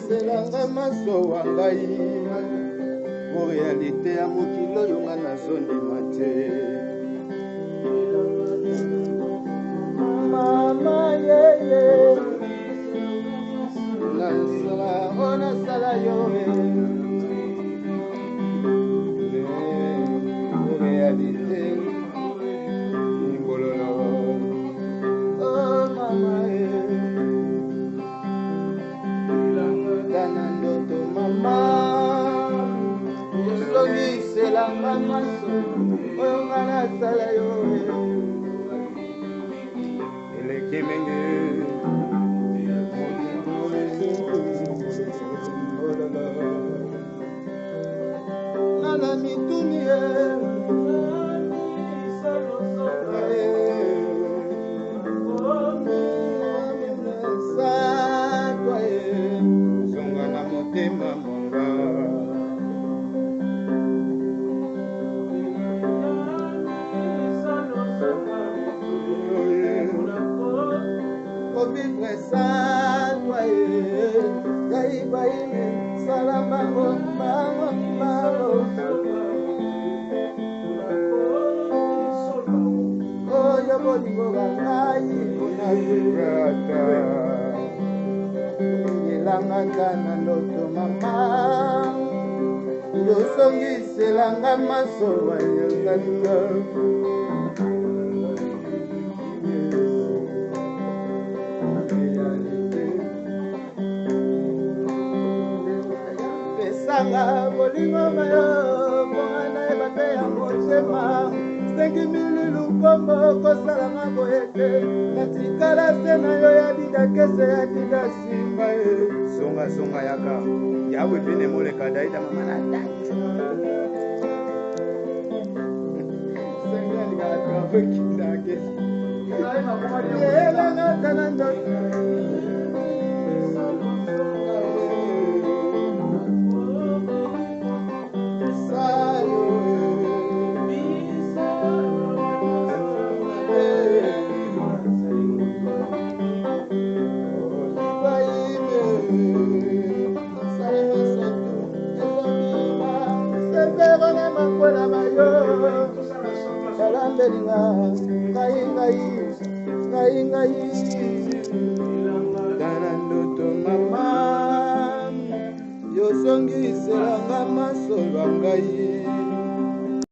Selanga maso wangai o réalité ya mokilo yonga na zone mate mama yeye na sala yo o réalité ngololo oh mama selanga maso oyo nga nasala yo eleki mingi nana mituni satwa zonga na motema monga vivre sans toi, Gaïbaïne, Salamango, Mango, Mango. Oh, Yabodigo, Gai, Bonagata, Yelangana, Loto, Mama, Yosongi, Selanga, Maso, Yelanga. Sanga bolingo mayo mwana ebate ya motema 5000 lukombo kosalanga boyete natikala se na yo ya bidakese ya didasimba songa yaka yawe pene moleka daida mama na dacho senga ligaka bekindage yelanga tanando ngai dana ndoto mama yosongi selanga maso bangai